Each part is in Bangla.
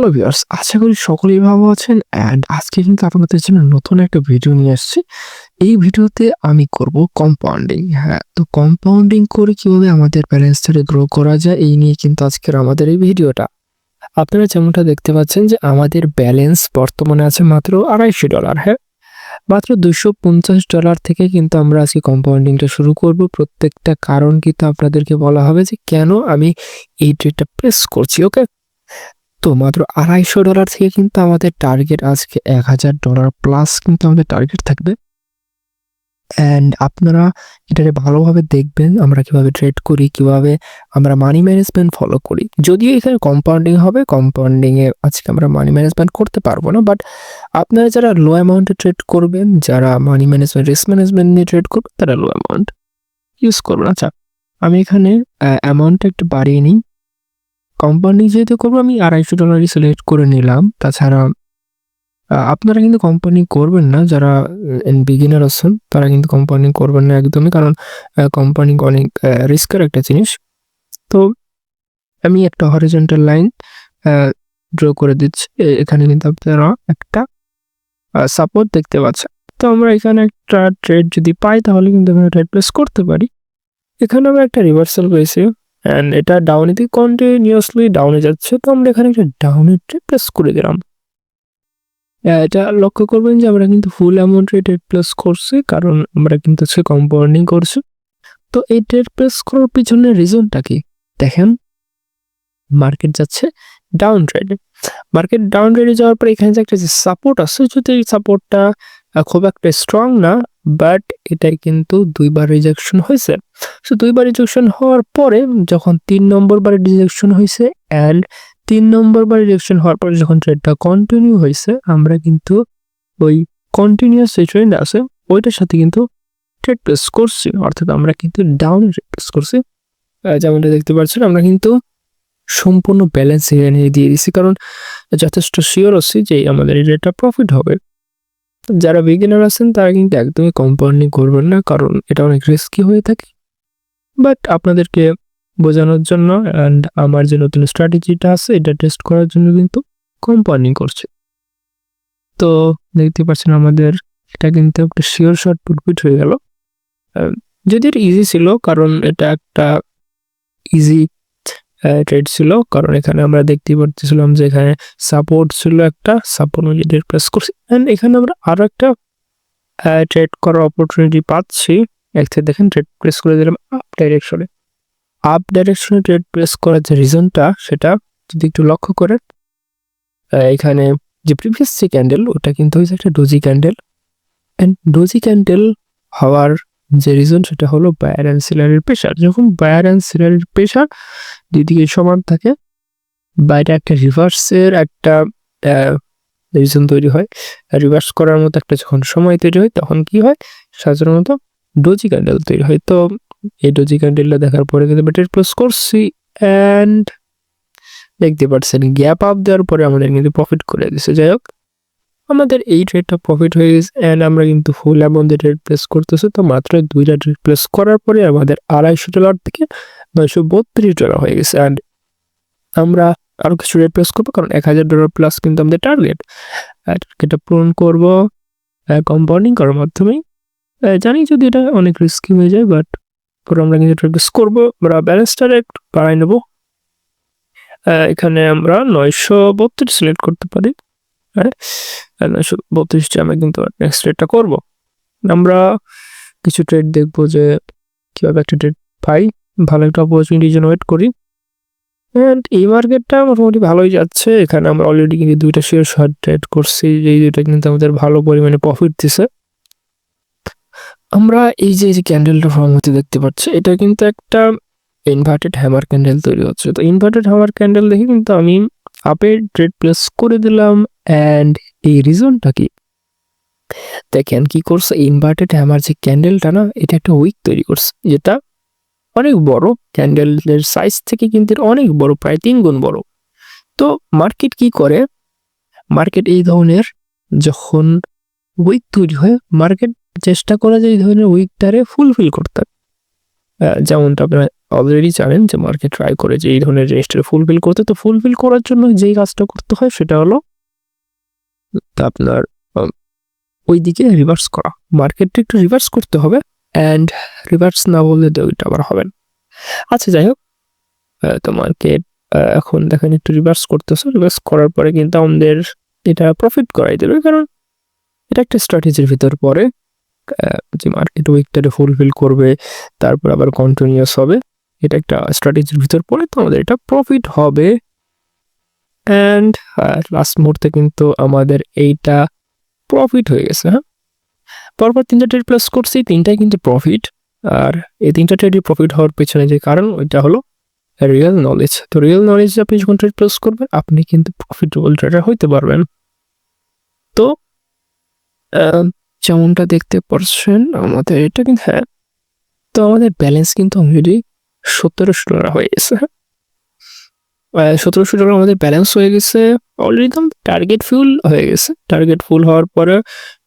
হ্যালো ভিউয়ার্স, আশা করি সকলেই ভালো আছেন। আজকে কিন্তু আপনাদের জন্য নতুন একটা ভিডিও নিয়ে আসছি। এই ভিডিওতে আমি করব কম্পাউন্ডিং। হ্যাঁ, তো কম্পাউন্ডিং করে কিভাবে আমাদের ব্যালেন্সটাকে গ্রো করা যায় এই নিয়ে কিন্তু আজকের আমাদের এই ভিডিওটা। আপনারা যেমনটা দেখতে পাচ্ছেন যে আমাদের ব্যালেন্স বর্তমানে আছে মাত্র $250। হ্যাঁ, মাত্র $250 থেকে কিন্তু আমরা আজকে কম্পাউন্ডিংটা শুরু করব। প্রত্যেকটা কারণ কিন্তু আপনাদেরকে বলা হবে যে কেন আমি এই ট্রেডটা প্লেস করছি। ওকে, তো মাত্র $250 থেকে কিন্তু আমাদের টার্গেট আজকে $1000 প্লাস কিন্তু আমাদের টার্গেট থাকবে। আপনারা এটাকে ভালোভাবে দেখবেন আমরা কিভাবে ট্রেড করি, কিভাবে আমরা মানি ম্যানেজমেন্ট ফলো করি। যদিও এখানে কম্পাউন্ডিং হবে, কম্পাউন্ডিংয়ে আজকে আমরা মানি ম্যানেজমেন্ট করতে পারবো না, বাট আপনারা যারা লো অ্যামাউন্টে ট্রেড করবেন, যারা মানি ম্যানেজমেন্ট রিস্ক ম্যানেজমেন্ট নিয়ে ট্রেড করবেন, তারা লো অ্যামাউন্ট ইউজ করবেন। আচ্ছা, আমি এখানে অ্যামাউন্টটা একটু বাড়িয়ে নিই। কম্পাউন্ডিং যেহেতু করবো আমি $250 সিলেক্ট করে নিলাম। তাছাড়া আপনারা কিন্তু কম্পাউন্ডিং করবেন না, যারা বিগিনার আছেন তারা কিন্তু কম্পাউন্ডিং করবেন না একদমই, কারণ কম্পাউন্ডিং অনেক রিস্কের একটা জিনিস। তো আমি একটা হরিজন্টাল লাইন ড্র করে দিচ্ছি। এখানে কিন্তু আপনারা একটা সাপোর্ট দেখতে পাচ্ছেন। তো আমরা এখানে একটা ট্রেড যদি পাই তাহলে কিন্তু আমরা ট্রেড প্লেস করতে পারি। এখানে আমরা একটা রিভার্সাল পেয়েছি অ্যান্ড এটা ডাউনে দিকে কন্টিনিউয়াসলি ডাউনে যাচ্ছে। তো আমরা এখানে একটা ডাউনের ট্রেড প্লেস করে দিলাম। এটা লক্ষ্য করবেন যে আমরা কিন্তু ফুল অ্যামাউন্টে ট্রেড প্লেস করছি, কারণ আমরা কিন্তু আজকে কম্পাউন্ডিং করছি। তো এই ট্রেড প্লেস করার পিছনে রিজনটা কি দেখেন, মার্কেট যাচ্ছে ডাউন ট্রেডে। মার্কেট ডাউন ট্রেডে যাওয়ার পরে এখানে যে একটা যে সাপোর্ট আছে, যদি এই সাপোর্টটা খুব একটা স্ট্রং না, বাট এটাই কিন্তু দুইবার রিজেকশন হয়েছে। সো দুইবার রিজেকশন হওয়ার পরে যখন 3 নম্বর বারে রিজেকশন হয়েছে অ্যান্ড 3 নম্বর বার রিজেকশন হওয়ার পরে যখন ট্রেডটা কন্টিনিউ হয়েছে, আমরা কিন্তু ওই কন্টিনিউয়াস যে ট্রেন্ড আছে ওইটার সাথে কিন্তু ট্রেড প্লেস করছি, অর্থাৎ আমরা কিন্তু ডাউনে ট্রেড প্লেস করছি। যেমনটা দেখতে পাচ্ছেন আমরা কিন্তু সম্পূর্ণ ব্যালেন্স এখানে দিয়ে দিছি, কারণ যথেষ্ট শিওর আছি যে আমাদের এই রেটটা প্রফিট হবে। যারা বিগিনার আছেন তারা কিন্তু একদমই কম্পাউন্ডিং করবেন না, কারণ এটা অনেক রিস্কি হয়ে থাকে। বাট আপনাদেরকে বোঝানোর জন্য অ্যান্ড আমার যে নতুন স্ট্র্যাটেজিটা আছে এটা টেস্ট করার জন্য কিন্তু কম্পাউন্ডিং করছে। তো দেখতে পাচ্ছেন আমাদের এটা কিন্তু একটা শিওর শট প্রফিট হয়ে গেল। যদি এটা ইজি ছিল, কারণ এটা একটা ইজি ট্রেড ছিল, কারণ এখানে আমরা দেখতে পাচ্ছিলাম যে এখানে সাপোর্ট ছিল, একটা সাপোর্ট অনুযায়ী ট্রেড প্লেস করছি। অ্যান্ড এখানে আমরা আরও একটা ট্রেড করার অপরচুনিটি পাচ্ছি। একটা দেখেন ট্রেড প্লেস করে দিলাম আপ ডাইরেকশনে। আপ ডাইরেকশনে ট্রেড প্লেস করার যে রিজনটা সেটা যদি একটু লক্ষ্য করেন, এখানে যে প্রিভিয়াস যে ক্যান্ডেল ওটা কিন্তু হয়েছে একটা doji candle. And doji candle হওয়ার যে রিজন সেটা হলো বায়ার অ্যান্ড সেলারের প্রেশার। যখন বায়ার অ্যান্ড সেলারের প্রেশার দুদিকে সমান থাকে, বাইরে একটা রিভার্সের একটা রিজন তৈরি হয়, রিভার্স করার মতো একটা যখন সময় তৈরি হয় তখন কি হয়, সাধারণত ডোজি ক্যান্ডেল তৈরি হয়। তো এই ডোজি ক্যান্ডেলটা দেখার পরে কিন্তু ট্রেড প্লেস করছি অ্যান্ড দেখতে পাচ্ছেন গ্যাপ আপ দেওয়ার পরে আমাদের কিন্তু প্রফিট করে দিচ্ছে। যাই হোক, আমাদের এই ট্রেডটা প্রফিট হয়ে গেছে অ্যান্ড আমরা কিন্তু ফুল অ্যামাউন্টে ট্রেড প্লেস করতেছি। তো মাত্র 2টা ট্রেড প্লেস করার পরে আমাদের $250 থেকে $932 হয়ে গেছে। অ্যান্ড আমরা আরও কিছু ট্রেড প্লেস করবো, কারণ $1000 প্লাস কিন্তু আমাদের টার্গেট। এটা পূরণ করবো কম্পাউন্ডিং করার মাধ্যমেই। জানি যদি এটা অনেক রিস্কি হয়ে যায়, বাট পরে আমরা কিন্তু ট্রেড প্লেস করবো। আমরা ব্যালেন্সটা একটু বাড়াই নেবো। এখানে আমরা 932 সিলেক্ট করতে পারি। হ্যাঁ, 932 আমরা কিন্তু নেক্সট ট্রেডটা করবো। আমরা কিছু ট্রেড দেখবো যে কীভাবে একটা ট্রেড পাই, ভালো একটা অপরচুনিটির জন্য ওয়েট করি। অ্যান্ড এই মার্কেটটা মোটামুটি ভালোই যাচ্ছে। এখানে আমরা অলরেডি কিন্তু 2টা শেয়ার শর্ট ট্রেড করছি, এই 2টা কিন্তু আমাদের ভালো পরিমাণে প্রফিট দিছে। আমরা এই যে ক্যান্ডেলটা ফর্ম হতে দেখতে পাচ্ছি, এটা কিন্তু একটা ইনভার্টেড হ্যামার ক্যান্ডেল তৈরি হচ্ছে। তো ইনভার্টেড হ্যামার ক্যান্ডেল দেখে কিন্তু আমি আপে ট্রেড প্লেস করে দিলাম। অ্যান্ড এই রিজনটা কি দেখেন, কি করছে, ইনভার্টেড হ্যামার যে ক্যান্ডেলটা না, এটা একটা উইক তৈরি করছে, যেটা অনেক বড়, ক্যান্ডেলের সাইজ থেকে কিন্তু অনেক বড়, প্রায় 3 গুণ বড়। তো মার্কেট কি করে, মার্কেট এই ধরনের যখন উইক তৈরি হয়, মার্কেট চেষ্টা করে যে এই ধরনের উইকটারে ফুলফিল করতে, যেমনটা আপনারা অলরেডি জানেন যে মার্কেট ট্রাই করে যে এই ধরনের জিনিসটা ফুলফিল করতে। তো ফুলফিল করার জন্য যেই কাজটা করতে হয় সেটা হলো আপনার ওই দিকে রিভার্স করা। মার্কেটটা একটু রিভার্স করতে হবে, অ্যান্ড রিভার্স না বললে তো ওইটা আবার হবে না। আচ্ছা যাই হোক, তো মার্কেট এখন দেখেন একটু রিভার্স করতেছে। রিভার্স করার পরে কিন্তু আমাদের এটা প্রফিট করাই দেবে, কারণ এটা একটা স্ট্র্যাটেজির ভিতর পড়ে যে মার্কেট উইকটারে ফুলফিল করবে, তারপর আবার কন্টিনিউয়াস হবে। এটা একটা স্ট্র্যাটেজির ভিতর পড়ে, তো আমাদের এটা প্রফিট হবে। অ্যান্ড লাস্ট মুহূর্তে কিন্তু আমাদের এইটা প্রফিট হয়ে গেছে। হ্যাঁ, পরপর 3টা ট্রেড প্লেস করছি, 3টাই কিন্তু প্রফিট। আর এই 3টা ট্রেডই প্রফিট হওয়ার পেছনে যে কারণ ওইটা হলো রিয়েল নলেজ। তো রিয়েল নলেজ আপনি যখন ট্রেড প্লেস করবেন আপনি কিন্তু প্রফিটেবল ট্রেডার হইতে পারবেন। তো যেমনটা দেখতে পারছেন আমাদের এটা কিন্তু, হ্যাঁ, তো আমাদের ব্যালেন্স কিন্তু অলরেডি $1700 হয়ে গেছে। 1700 আমাদের ব্যালেন্স হয়ে গেছে অলরেডি। তো টার্গেট ফুল হয়ে গেছে। টার্গেট ফুল হওয়ার পরে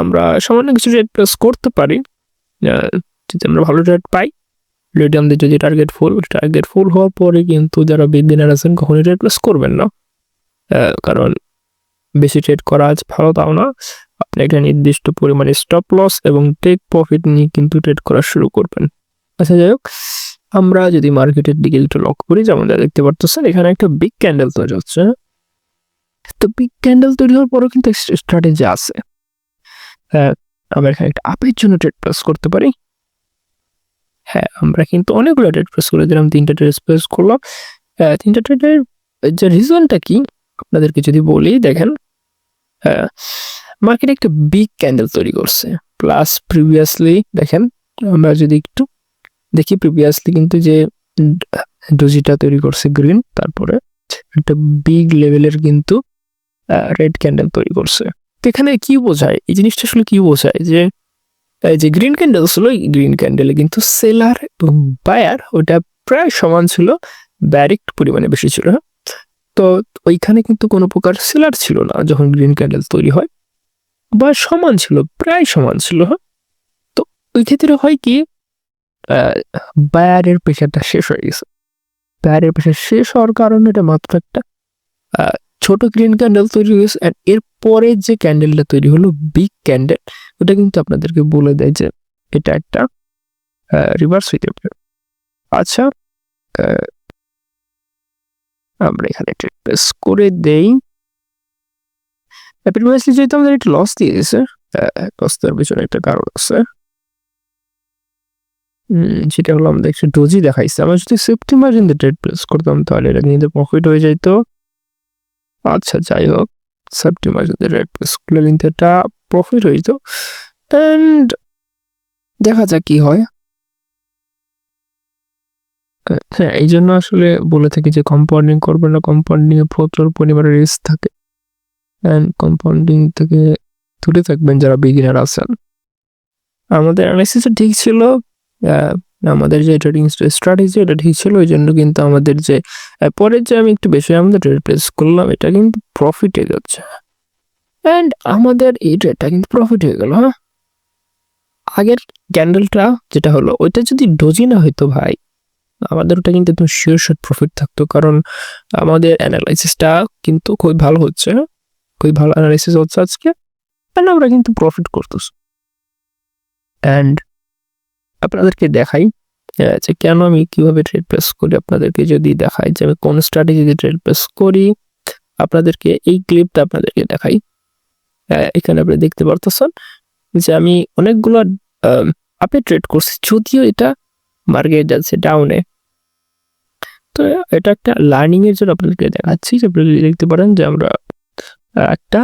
আমরা সামান্য কিছু ট্রেড প্লেস করতে পারি যদি আমরা ভালো ট্রেড পাই। অলরেডি আমাদের যদি টার্গেট ফুল হওয়ার পরে কিন্তু যারা বিগিনার আছেন কখনোই ট্রেড প্লেস করবেন না, কারণ বেশি ট্রেড করা আজ ভালো তাও না। আপনি একটা নির্দিষ্ট পরিমাণে স্টপ লস এবং টেক প্রফিট নিয়ে কিন্তু ট্রেড করা শুরু করবেন। আচ্ছা যাই হোক, আমরা যদি মার্কেটের দিকে একটু লক্ষ্য করি, যেমন দেখতে পারতেছেন এখানে একটা বিগ ক্যান্ডেল তৈরি হচ্ছে। তো বিগ ক্যান্ডেল তৈরি হওয়ার পরেও কিন্তু স্ট্র্যাটেজি আছে। আমরা এখানে একটা আপের জন্য ট্রেড প্লেস করতে পারি। হ্যাঁ, আমরা কিন্তু অনেকগুলো ট্রেড প্লেস করে দিলাম, 3টা ট্রেড প্লেস করলাম। 3টা ট্রেডের যে রিজনটা কি আপনাদেরকে যদি বলি, দেখেন মার্কেট একটা বিগ ক্যান্ডেল তৈরি করছে। প্লাস প্রিভিয়াসলি দেখেন, আমরা যদি একটু দেখি প্রিভিয়াসলি কিন্তু যে ডোজিটা তৈরি করছে গ্রিন, তারপরে একটা বিগ লেভেলের কিন্তু রেড ক্যান্ডেল তৈরি করছে। তো এখানে কি বোঝায়, এই জিনিসটা আসলে কি বোঝায়, যে গ্রিন ক্যান্ডেল ছিল, গ্রিন ক্যান্ডেলে কিন্তু সেলার এবং বায়ার ওটা প্রায় সমান ছিল, বায়ার একটু পরিমাণে বেশি ছিল। তো ওইখানে কিন্তু কোনো প্রকার সেলার ছিল না যখন গ্রিন ক্যান্ডেল তৈরি হয়, বা সমান ছিল, প্রায় সমান ছিল। তো ওই ক্ষেত্রে হয় কি, বায়ারের প্রেশারটা শেষ হয়ে গেছে। বায়ারের প্রেশার শেষ হওয়ার কারণে এটা মাত্র একটা ছোট গ্রিন ক্যান্ডেল তৈরি হয়েছে। অ্যান্ড এরপরে যে ক্যান্ডেলটা তৈরি হলো বিগ ক্যান্ডেল, ওটা কিন্তু আপনাদেরকে বলে দেয় যে এটা একটা রিভার্স হইতে পারে। আচ্ছা, আমরা এখানে ট্রেড প্লেস করে দেই। প্রিভিয়াসলি যেহেতু আমাদের একটা লস দিয়ে দিয়েছে, লস দেওয়ার পিছনে একটা কারণ আছে, যেটা হলো আমাদের একটা ডোজি দেখাইছে। আমরা যদি সেফটি মার্জিন দিয়ে ট্রেড প্লেস করতাম তাহলে এটা কিন্তু প্রফিট হয়ে যেত। আচ্ছা যাই হোক, সেফটি মার্জিন দিয়ে ট্রেড প্লেস করলে কিন্তু এটা প্রফিট হয়ে যেত। অ্যান্ড দেখা যাক কি হয়। হ্যাঁ, এই জন্য আসলে বলে থাকি যে কম্পাউন্ডিং করবেন না, কম্পাউন্ডিং এ প্রচুর পরিমাণে রিস্ক থাকে। অ্যান্ড কম্পাউন্ডিং থেকে দূরে থাকবেন যারা বিগিনার আছেন। আমাদের অ্যানালাইসিসটা ঠিক ছিল, আমাদের যে ট্রেডিং স্ট্র্যাটেজি এটা ঠিক ছিল, ওই জন্য কিন্তু আমাদের যে পরের যে আমি একটু বেশি আমাদের ট্রেড প্লেস করলাম, এটা কিন্তু প্রফিটে যাচ্ছে। অ্যান্ড আমাদের এই ট্রেডটা কিন্তু প্রফিট হয়ে গেল। হ্যাঁ, আগের ক্যান্ডেলটা যেটা হলো ওইটা যদি ডোজি না হইতো ভাই, আমাদের ওটা কিন্তু একদম শিওর শট প্রফিট থাকতো, কারণ আমাদের অ্যানালাইসিসটা কিন্তু খুবই ভালো হচ্ছে, খুবই ভালো অ্যানালাইসিস হচ্ছে আজকে, অ্যান্ড আমরা কিন্তু প্রফিট করতেছি। অ্যান্ড আপনাদেরকে দেখাই যে কেন আমি কিভাবে ট্রেড প্লেস করি। আপনাদেরকে যদি দেখাই যে আমি কোন স্ট্র্যাটেজিতে ট্রেড প্লেস করি, আপনাদেরকে এই ক্লিপটা আপনাদেরকে দেখাই। এখানে আপনি দেখতে পারতেছেন যে আমি অনেকগুলো আপে ট্রেড করছি, যদিও এটা মার্কেট যাচ্ছে ডাউনে। তো এটা একটা লার্নিং এর জন্য আপনাদেরকে দেখাচ্ছি, যে আপনি দেখতে পারেন যে আমরা একটা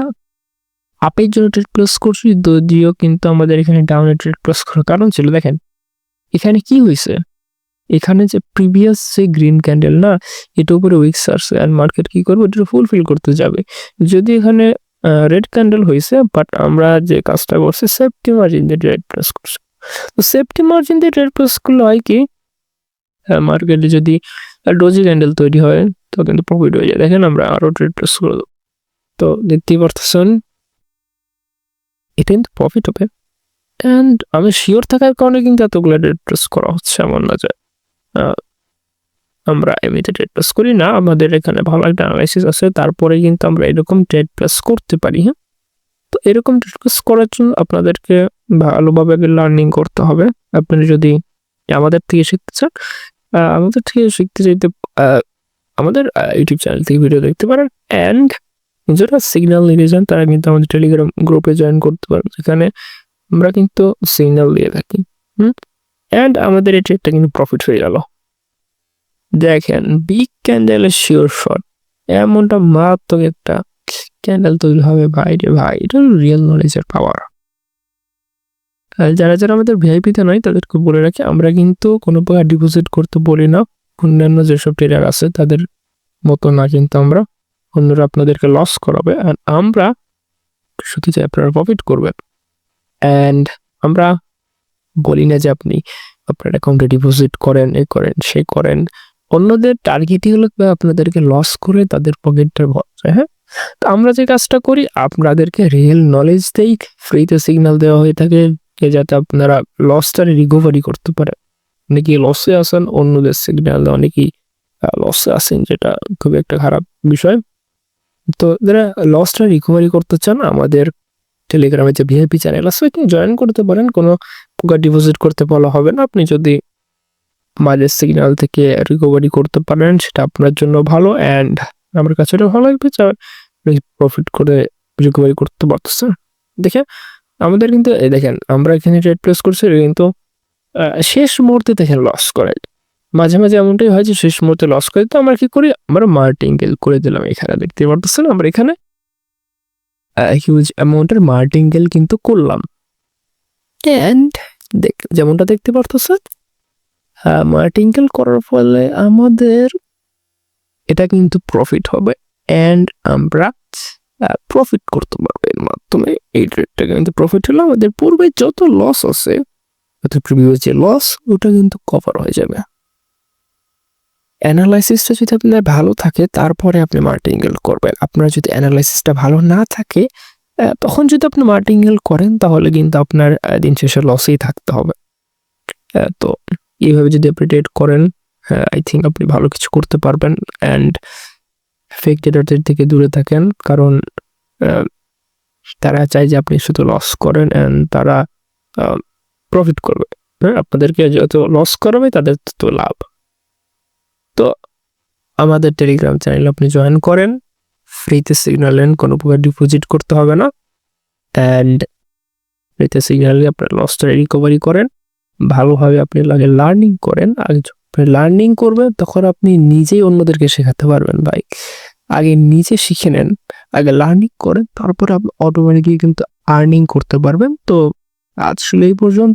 আপের জন্য ট্রেড প্লেস করছি, যদিও কিন্তু আমাদের এখানে ডাউনে ট্রেড প্লেস করার কারণ ছিল। দেখেন এখানে কি হয়েছে, এখানে যে প্রিভিয়াস যে গ্রিন ক্যান্ডেল না, এটা উপরে উইক আসছে, আর মার্কেট কি করবে, এটা ফুলফিল করতে যাবে। যদি এখানে রেড ক্যান্ডেল হয়েছে, বাট আমরা যে কাজটা করছি সেফটি মার্জিন দিয়ে ট্রেড প্লেস করছি। তো সেফটি মার্জিন দিয়ে ট্রেড প্লেস করলে হয় কি, মার্কেটে যদি ডোজি ক্যান্ডেল তৈরি হয় তো কিন্তু প্রফিট হয়ে যায়। দেখেন আমরা আরো ট্রেড প্লেস করে দেবো, তো দেখতেই পারতেছেন এটা কিন্তু প্রফিট হবে। অ্যান্ড আমি শিওর থাকার কারণে কিন্তু এতগুলো ট্রেড প্লেস করা হচ্ছে, এমন না যে আমরা এমনিতে ট্রেড প্লেস করি না, আমাদের এখানে ভালো একটা অ্যানালাইসিস আছে, তারপরে কিন্তু আমরা এরকম ট্রেড প্লেস করতে পারি। হ্যাঁ, তো এরকম ট্রেড প্লেস করার জন্য আপনাদেরকে ভালোভাবে লার্নিং করতে হবে। আপনি যদি আমাদের থেকে শিখতে চান, আমাদের থেকে শিখতে চাইতে আমাদের ইউটিউব চ্যানেল থেকে ভিডিও দেখতে পারেন। অ্যান্ড যারা সিগন্যাল নিতে চান তারা কিন্তু আমাদের টেলিগ্রাম গ্রুপে জয়েন করতে পারেন, যেখানে আমরা কিন্তু সিগন্যাল দিয়ে থাকি। অ্যান্ড আমাদের এই ট্রেডটা কিন্তু প্রফিট হয়ে গেল। দেখেন, বিগ ক্যান্ডেলের শিওর শট, এমনটা মারাত্মক একটা ক্যান্ডেল তৈরি হবে ভাই রে ভাই, এটা রিয়েল নলেজের পাওয়ার। যারা যারা আমাদের ভিআইপিতে নয় তাদেরকে বলে রাখি, আমরা কিন্তু কোনো প্রকার ডিপোজিট করতে বলি না। অন্যান্য যেসব ট্রেডার আছে তাদের মতো না, কিন্তু আমরা অন্যরা আপনাদেরকে লস করাবে, অ্যান্ড আমরা শুধু যে আপনারা প্রফিট করবেন। অ্যান্ড আমরা বলি না যে আপনি আপনার অ্যাকাউন্টে ডিপোজিট করেন, এ করেন, সে করেন। অন্যদের টার্গেটই হলো আপনাদেরকে লস করে তাদের পকেটটা ভরছে। হ্যাঁ, তো আমরা যে কাজটা করি, আপনাদেরকে রিয়েল নলেজ দেই, ফ্রিতে সিগন্যাল দেওয়া হয়ে থাকে যাতে আপনারা লসটা রিকভারি করতে পারেন। অনেকেই লসে আসেন, অন্যদের সিগন্যাল দেওয়া, অনেকেই লসে আসেন, যেটা খুবই একটা খারাপ বিষয়। তো যারা লসটা রিকভারি করতে চান, আমাদের টেলিগ্রামে যে ভিআইপি চ্যানেল আছে ওইখানে জয়েন করতে পারেন। কোনো প্রকার ডিপোজিট করতে বলা হবে না। আপনি যদি মাঝের সিগন্যাল থেকে রিকভারি করতে পারেন সেটা আপনার জন্য ভালো, অ্যান্ড আমার কাছে এটা ভালো লাগবে যে প্রফিট করে রিকভারি করতে পারতেছেন। দেখেন আমাদের কিন্তু দেখেন আমরা এখানে ট্রেড প্লেস করছি, কিন্তু শেষ মুহূর্তে দেখেন লস করে। মাঝে মাঝে এমনটাই হয় যে শেষ মুহূর্তে লস করে, তো আমরা কি করি, আমরা মার্টিঙ্গেল করে দিলাম। এখানে দেখতে পারতেছেন আমরা এখানে হিউজ অ্যামাউন্টের মার্টিঙ্গেল কিন্তু করলাম। অ্যান্ড যেমনটা দেখতে পারতেছেন, মার্টিঙ্গেল করার ফলে আমাদের এটা কিন্তু প্রফিট হবে, অ্যান্ড আমরা প্রফিট করতে পারবো এর মাধ্যমে। এই ট্রেডটা কিন্তু প্রফিট হলো, আমাদের পূর্বে যত লস আছে, প্রিভিয়াস যে লস, ওটা কিন্তু কভার হয়ে যাবে। অ্যানালাইসিসটা যদি আপনার ভালো থাকে তারপরে আপনি মার্টিঙ্গেল করবেন। আপনার যদি অ্যানালাইসিসটা ভালো না থাকে, তখন যদি আপনি মার্টিঙ্গেল করেন তাহলে কিন্তু আপনার দিন শেষে লসেই থাকতে হবে। তো এইভাবে যদি আপনি ট্রেড করেন, আই থিঙ্ক আপনি ভালো কিছু করতে পারবেন। অ্যান্ড ফেক ট্রেডারদের থেকে দূরে থাকেন, কারণ তারা চায় যে আপনি শুধু লস করেন, অ্যান্ড তারা প্রফিট করবে। হ্যাঁ, আপনাদেরকে যত লস করাবে তাদের তত লাভ। তো আমাদের টেলিগ্রাম চ্যানেল আপনি জয়েন করেন, ফ্রিতে সিগন্যাল নেন, কোনো প্রকার ডিপোজিট করতে হবে না, অ্যান্ড ফ্রিতে সিগন্যাল নিয়ে আপনার লসটা রিকভারি করেন। ভালোভাবে আপনি আগে লার্নিং করেন। আগে যখন লার্নিং করবেন তখন আপনি নিজেই অন্যদেরকে শেখাতে পারবেন। ভাই আগে নিজে শিখে নেন, আগে লার্নিং করেন, তারপরে আপনি অটোমেটিকলি কিন্তু আর্নিং করতে পারবেন। তো আসলে এই পর্যন্ত।